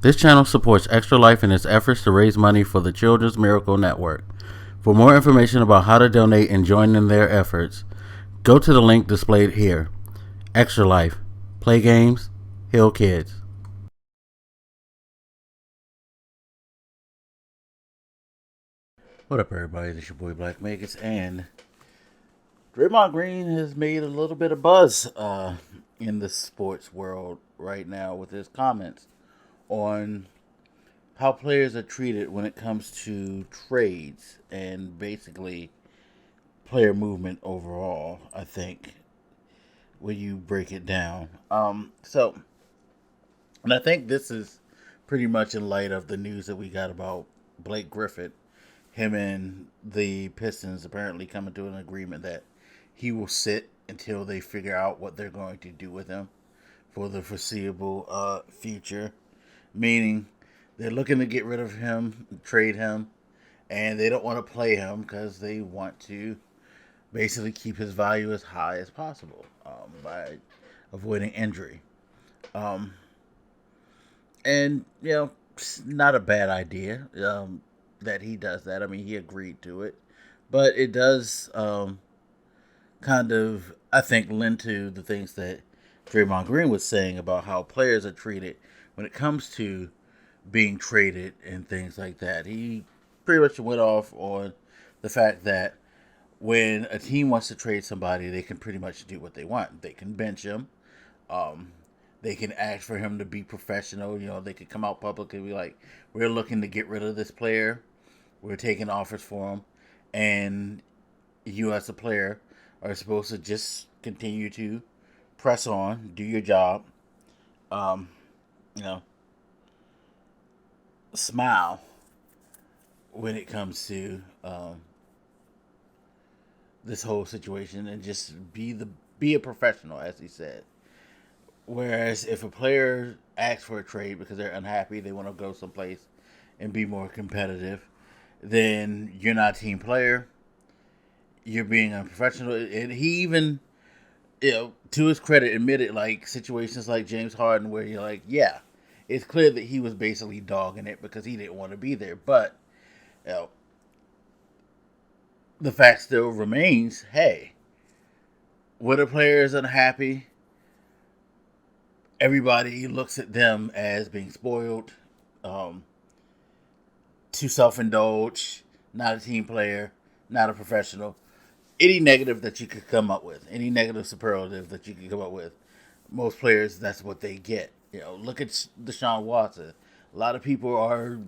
This channel supports Extra Life in its efforts to raise money for the Children's Miracle Network. For more information about how to donate and join in their efforts, go to the link displayed here. Extra Life. Play games, heal kids. What up, everybody? This is your boy Blak and Draymond Green has made a little bit of buzz in the sports world right now with his comments on how players are treated when it comes to trades and basically player movement overall, I think, when you break it down. And I think this is pretty much in light of the news that we got about Blake Griffin, him and the Pistons apparently coming to an agreement that he will sit until they figure out what they're going to do with him for the foreseeable future. Meaning, they're looking to get rid of him, trade him, and they don't want to play him because they want to basically keep his value as high as possible by avoiding injury. Um, and, it's not a bad idea that he does that. I mean, he agreed to it. But it does kind of, I think, lend to the things that Draymond Green was saying about how players are treated when it comes to being traded and things like that. He pretty much went off on the fact that when a team wants to trade somebody, they can pretty much do what they want. They can bench him. Um, they can ask for him to be professional. They could come out publicly and be like, "We're looking to get rid of this player. We're taking offers for him," and you as a player are supposed to just continue to press on, do your job, um, you know, smile when it comes to this whole situation, and just be a professional, as he said. Whereas if a player asks for a trade because they're unhappy, they want to go someplace and be more competitive, then you're not a team player. You're being unprofessional. And he even, to his credit, admitted like situations like James Harden where you're like, yeah, it's clear that he was basically dogging it because he didn't want to be there. But you know, the fact still remains, hey, when a player is unhappy, everybody looks at them as being spoiled, um, too self-indulged, not a team player, not a professional. Any negative that you could come up with, any negative superlative that you could come up with, most players, that's what they get. Look at Deshaun Watson. A lot of people are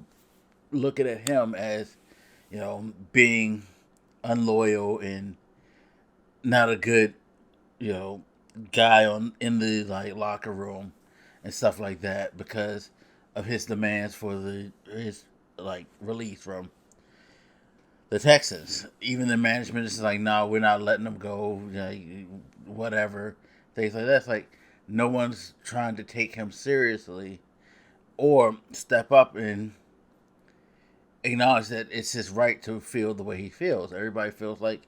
looking at him as, being unloyal and not a good, you know, guy in the like locker room and stuff like that because of his demands for his like release from the Texans. Even the management is like, no, we're not letting them go. Whatever, things like that. It's like no one's trying to take him seriously or step up and acknowledge that it's his right to feel the way he feels. Everybody feels like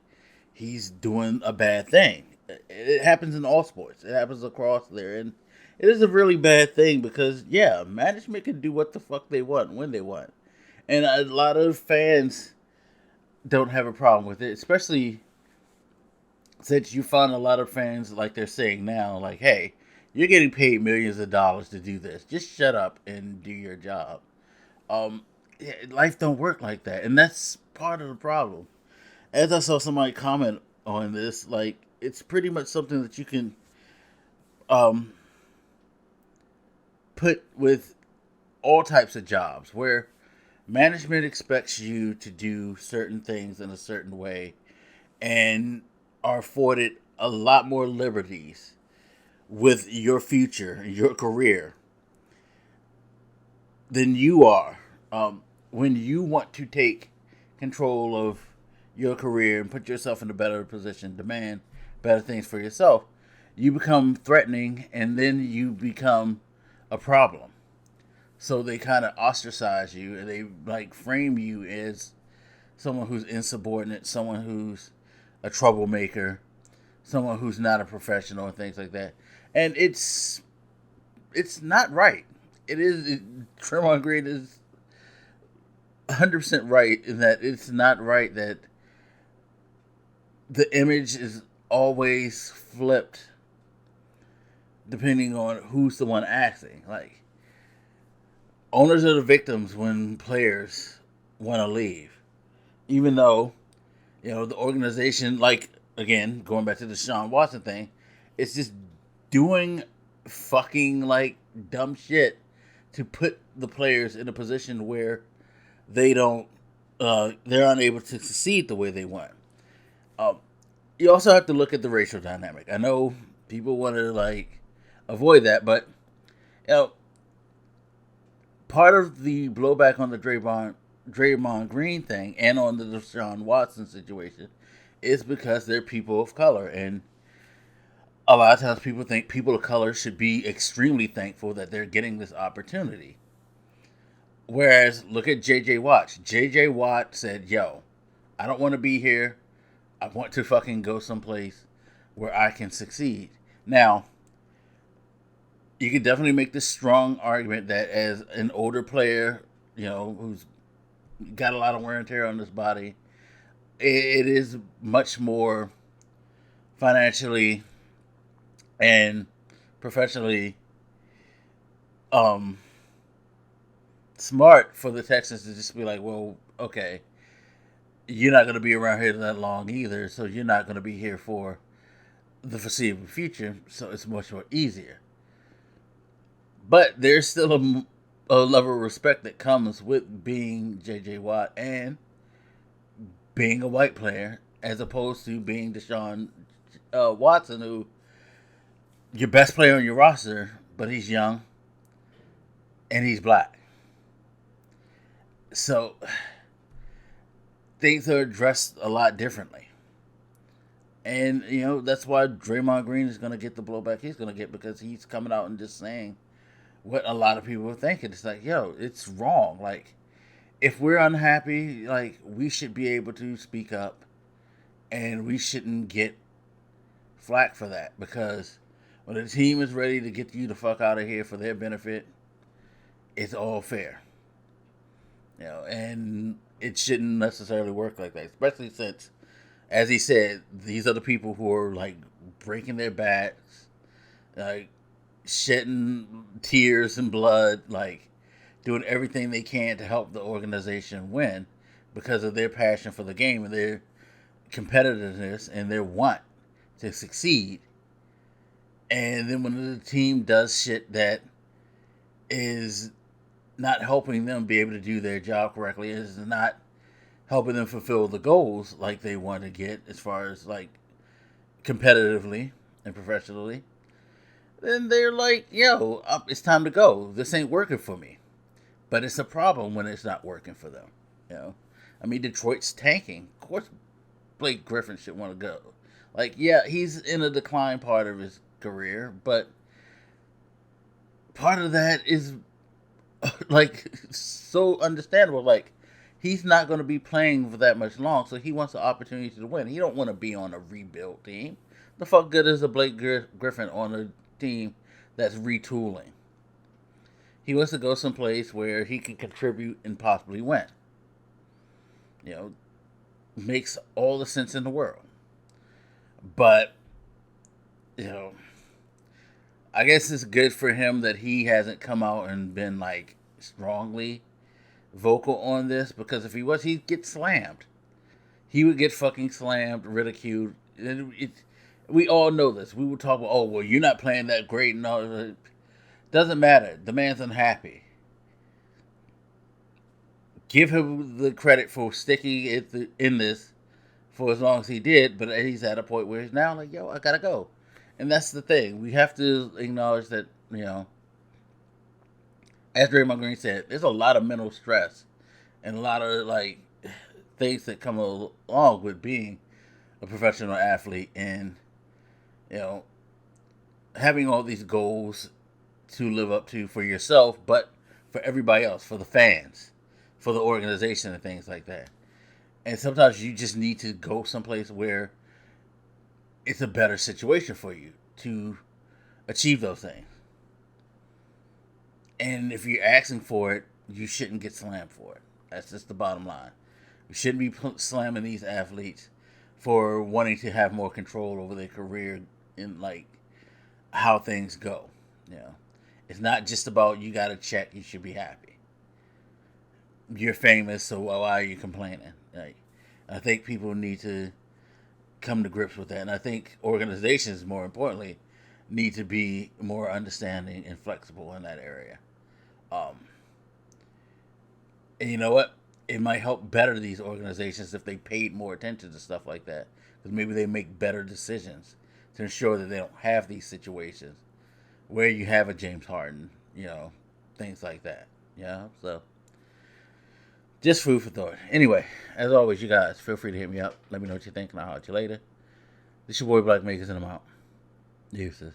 he's doing a bad thing. It happens in all sports. It happens across there, and it is a really bad thing because management can do what the fuck they want when they want, and a lot of fans don't have a problem with it, especially since you find a lot of fans like they're saying now, like, hey, you're getting paid millions of dollars to do this. Just shut up and do your job. Um, Life don't work like that, and that's part of the problem. As I saw somebody comment on this, like it's pretty much something that you can um, put with all types of jobs, where management expects you to do certain things in a certain way, and are afforded a lot more liberties with your future, your career, than you are. When you want to take control of your career and put yourself in a better position, demand better things for yourself, you become threatening and then you become a problem. So they kind of ostracize you and they like frame you as someone who's insubordinate, someone who's a troublemaker, someone who's not a professional and things like that. And it's not right. Draymond Green is 100% right in that it's not right that the image is always flipped depending on who's the one acting. Like, owners are the victims when players want to leave, even though the organization, like, again, going back to the Deshaun Watson thing, it's just doing fucking like dumb shit to put the players in a position where they don't they're unable to succeed the way they want. Um, you also have to look at the racial dynamic. I know people want to like avoid that, but you know, part of the blowback on the Draymond Green thing and on the Deshaun Watson situation is because they're people of color, and a lot of times people think people of color should be extremely thankful that they're getting this opportunity. Whereas, look at J.J. Watt. J.J. Watt said, "Yo, I don't want to be here. I want to fucking go someplace where I can succeed." Now, you can definitely make this strong argument that as an older player, who's got a lot of wear and tear on his body, it is much more financially and professionally um, smart for the Texans to just be like, well, okay, you're not going to be around here that long either, so you're not going to be here for the foreseeable future, so it's much more easier. But there's still a level of respect that comes with being J.J. Watt and being a white player as opposed to being Deshaun Watson, who your best player on your roster, but he's young and he's black. So things are addressed a lot differently. And, that's why Draymond Green is going to get the blowback he's going to get, because he's coming out and just saying what a lot of people are thinking. It's like, yo, it's wrong. Like, if we're unhappy, like, we should be able to speak up, and we shouldn't get flack for that, because when the team is ready to get you the fuck out of here for their benefit, it's all fair. And it shouldn't necessarily work like that, especially since, as he said, these are the people who are like breaking their backs, like shedding tears and blood, like doing everything they can to help the organization win because of their passion for the game and their competitiveness and their want to succeed. And then when the team does shit that is not helping them be able to do their job correctly, is not helping them fulfill the goals like they want to get as far as like competitively and professionally, then they're like, yo, it's time to go. This ain't working for me. But it's a problem when it's not working for them. I mean, Detroit's tanking. Of course, Blake Griffin should want to go. Like, yeah, he's in a decline part of his career, but part of that is like so understandable. Like, he's not going to be playing for that much long, so he wants the opportunity to win. He don't want to be on a rebuild team. The fuck good is a Blake Griffin on a team that's retooling? He wants to go someplace where he can contribute and possibly win. Makes all the sense in the world. But, I guess it's good for him that he hasn't come out and been like strongly vocal on this, because if he was, he'd get slammed. He would get fucking slammed, ridiculed. We all know this. We would talk about, oh, well, you're not playing that great and all that. Doesn't matter. The man's unhappy. Give him the credit for sticking in this for as long as he did, but he's at a point where he's now like, yo, I gotta go. And that's the thing. We have to acknowledge that, as Draymond Green said, there's a lot of mental stress and a lot of like things that come along with being a professional athlete, and having all these goals to live up to for yourself, but for everybody else, for the fans, for the organization, and things like that. And sometimes you just need to go someplace where it's a better situation for you to achieve those things. And if you're asking for it, you shouldn't get slammed for it. That's just the bottom line. We shouldn't be slamming these athletes for wanting to have more control over their career and like how things go. You know, it's not just about you got a check, you should be happy. You're famous, so why are you complaining? Like, I think people need to come to grips with that, and I think organizations, more importantly, need to be more understanding and flexible in that area. Um, and you know what? It might help better these organizations if they paid more attention to stuff like that, because maybe they make better decisions to ensure that they don't have these situations where you have a James Harden, things like that. So just food for thought. Anyway, as always, you guys feel free to hit me up. Let me know what you think, and I'll holler at you later. This your boy Blak Makers, and I'm out. Deuces.